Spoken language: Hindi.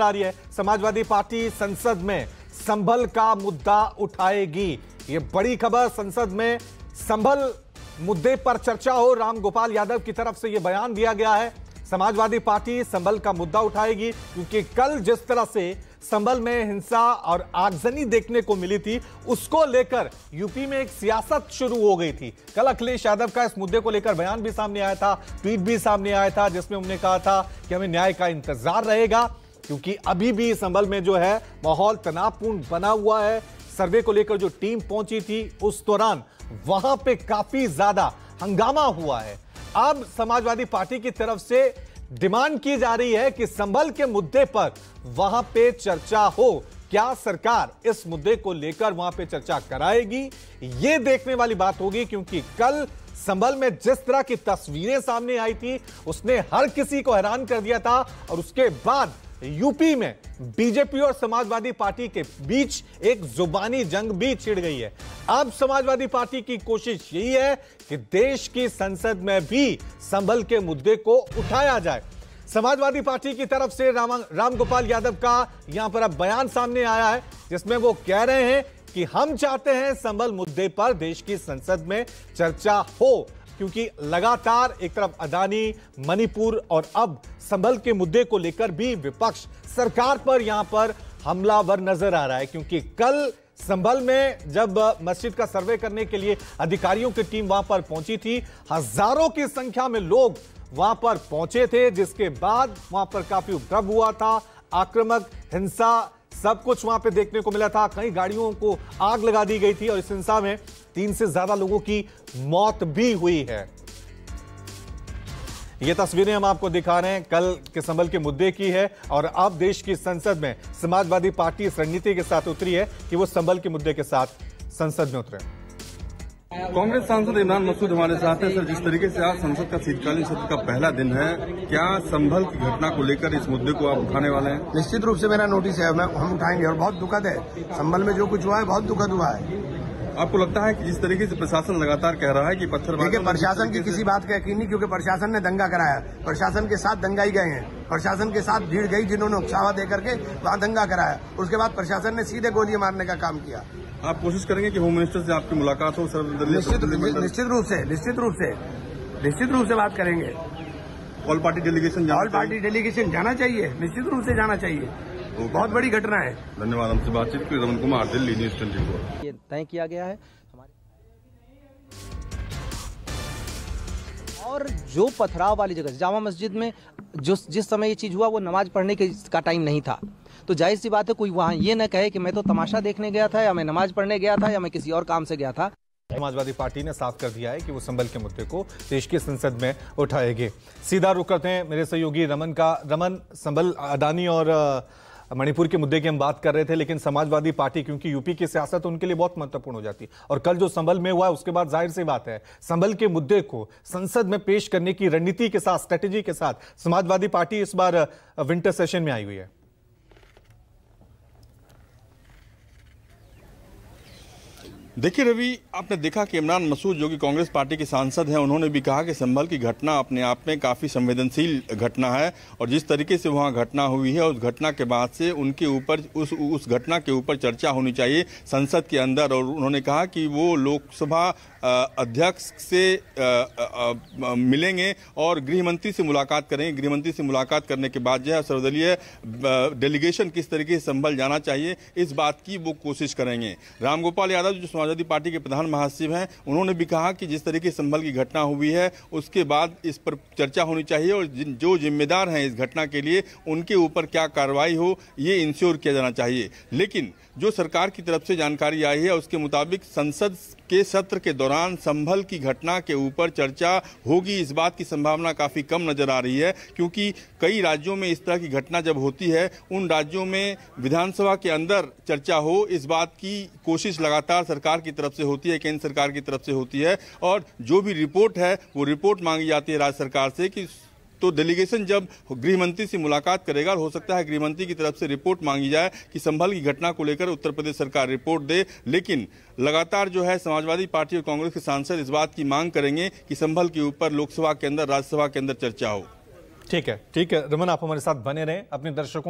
आ रही है। समाजवादी पार्टी संसद में संभल का मुद्दा उठाएगी। ये बड़ी खबर, संसद में संभल मुद्दे पर चर्चा हो। रामगोपाल यादव की तरफ से यह बयान दिया गया है। समाजवादी पार्टी संभल का मुद्दा उठाएगी क्योंकि कल जिस तरह से संभल में हिंसा और आगजनी देखने को मिली थी, उसको लेकर यूपी में एक सियासत शुरू हो गई थी। कल अखिलेश यादव का इस मुद्दे को लेकर बयान भी सामने आया था, ट्वीट भी सामने आया था, जिसमें उन्होंने कहा था कि हमें न्याय का इंतजार रहेगा क्योंकि अभी भी संभल में जो है माहौल तनावपूर्ण बना हुआ है। सर्वे को लेकर जो टीम पहुंची थी उस दौरान वहां पे काफी ज्यादा हंगामा हुआ है। अब समाजवादी पार्टी की तरफ से डिमांड की जा रही है कि संभल के मुद्दे पर वहां पे चर्चा हो। क्या सरकार इस मुद्दे को लेकर वहां पे चर्चा कराएगी, यह देखने वाली बात होगी क्योंकि कल संभल में जिस तरह की तस्वीरें सामने आई थी उसने हर किसी को हैरान कर दिया था। और उसके बाद यूपी में बीजेपी और समाजवादी पार्टी के बीच एक जुबानी जंग भी छिड़ गई है। अब समाजवादी पार्टी की कोशिश यही है कि देश की संसद में भी संभल के मुद्दे को उठाया जाए। समाजवादी पार्टी की तरफ से रामगोपाल यादव का यहां पर अब बयान सामने आया है जिसमें वो कह रहे हैं कि हम चाहते हैं संभल मुद्दे पर देश की संसद में चर्चा हो क्योंकि लगातार एक तरफ अदानी, मणिपुर और अब संभल के मुद्दे को लेकर भी विपक्ष सरकार पर यहां पर हमलावर नजर आ रहा है। क्योंकि कल संभल में जब मस्जिद का सर्वे करने के लिए अधिकारियों की टीम वहां पर पहुंची थी, हजारों की संख्या में लोग वहां पर पहुंचे थे, जिसके बाद वहां पर काफी उपद्रव हुआ था, आक्रामक हिंसा सब कुछ वहां पे देखने को मिला था। कई गाड़ियों को आग लगा दी गई थी और इस हिंसा में 3 से ज्यादा लोगों की मौत भी हुई है। ये तस्वीरें हम आपको दिखा रहे हैं कल के संभल के मुद्दे की है और अब देश की संसद में समाजवादी पार्टी इस रणनीति के साथ उतरी है कि वो संभल के मुद्दे के साथ संसद में उतरे। कांग्रेस सांसद इमरान मसूद हमारे साथ हैं। सर, जिस तरीके से आज संसद का शीतकालीन सत्र का पहला दिन है, क्या संभल की घटना को लेकर इस मुद्दे को आप उठाने वाले हैं? निश्चित रूप से मेरा नोटिस है, हम उठाएंगे और बहुत दुखद है। संभल में जो कुछ हुआ है बहुत दुखद हुआ है। आपको लगता है कि जिस तरीके से प्रशासन लगातार कह रहा है कि पत्थरबाजी, देखिए प्रशासन की किसी बात का यकीन नहीं क्योंकि प्रशासन ने दंगा कराया, प्रशासन के साथ दंगाई गए हैं, प्रशासन के साथ भीड़ गई जिन्होंने उकसावा दे करके वहां दंगा कराया। उसके बाद प्रशासन ने सीधे गोलियां मारने का काम किया। आप कोशिश करेंगे कि होम मिनिस्टर से आपकी मुलाकात हो? निश्चित रूप से बात करेंगे। ऑल पार्टी डेलीगेशन जाना चाहिए, निश्चित रूप से जाना चाहिए। बहुत बड़ी घटना है। धन्यवाद। हमसे बातचीत की। रमन कुमार, दिल्ली न्यूज 24। ये तय किया गया है और जो पथराव वाली जगह जामा मस्जिद में जिस समय ये चीज हुआ वो नमाज पढ़ने का टाइम नहीं था, तो जाहिर सी बात है कोई वहां ये न कहे कि मैं तो तमाशा देखने गया था या मैं नमाज पढ़ने गया था या मैं किसी और काम से गया था। समाजवादी पार्टी ने साफ कर दिया है कि वो संभल के मुद्दे को देश की संसद में उठाएगी। सीधा रुख करते हैं मेरे सहयोगी रमन का। रमन, संभल, अदानी और मणिपुर के मुद्दे की हम बात कर रहे थे, लेकिन समाजवादी पार्टी क्योंकि यूपी की सियासत उनके लिए बहुत महत्वपूर्ण हो जाती है और कल जो संभल में हुआ है उसके बाद जाहिर सी बात है संभल के मुद्दे को संसद में पेश करने की रणनीति के साथ, स्ट्रेटेजी के साथ समाजवादी पार्टी इस बार विंटर सेशन में आई हुई है। देखिए रवि, आपने देखा कि इमरान मसूद जो कि कांग्रेस पार्टी के सांसद हैं, उन्होंने भी कहा कि संभल की घटना अपने आप में काफ़ी संवेदनशील घटना है और जिस तरीके से वहां घटना हुई है उस घटना के बाद से उनके ऊपर उस घटना के ऊपर चर्चा होनी चाहिए संसद के अंदर। और उन्होंने कहा कि वो लोकसभा अध्यक्ष से मिलेंगे और गृह मंत्री से मुलाकात करेंगे। गृह मंत्री से मुलाकात करने के बाद जो है सर्वदलीय डेलीगेशन किस तरीके से संभल जाना चाहिए इस बात की वो कोशिश करेंगे। रामगोपाल यादव जो समाजवादी पार्टी के प्रधान महासचिव हैं, उन्होंने भी कहा कि जिस तरीके से संभल की घटना हुई है उसके बाद इस पर चर्चा होनी चाहिए और जो जिम्मेदार हैं इस घटना के लिए उनके ऊपर क्या कार्रवाई हो ये इंश्योर किया जाना चाहिए। लेकिन जो सरकार की तरफ से जानकारी आई है उसके मुताबिक संसद के सत्र के दौरान संभल की घटना के ऊपर चर्चा होगी, इस बात की संभावना काफी कम नजर आ रही है क्योंकि कई राज्यों में इस तरह की घटना जब होती है उन राज्यों में विधानसभा के अंदर चर्चा हो, इस बात की कोशिश लगातार सरकार की तरफ से होती है, केंद्र सरकार की तरफ से होती है और जो भी रिपोर्ट है वो रिपोर्ट मांगी जाती है राज्य सरकार से कि तो डेलीगेशन जब गृह मंत्री से मुलाकात करेगा और हो सकता है गृह मंत्री की तरफ से रिपोर्ट मांगी जाए कि संभल की घटना को लेकर उत्तर प्रदेश सरकार रिपोर्ट दे। लेकिन लगातार जो है समाजवादी पार्टी और कांग्रेस के सांसद इस बात की मांग करेंगे कि संभल के ऊपर लोकसभा के अंदर, राज्यसभा के अंदर चर्चा हो। ठीक है रमन, आप हमारे साथ बने रहें। अपने दर्शकों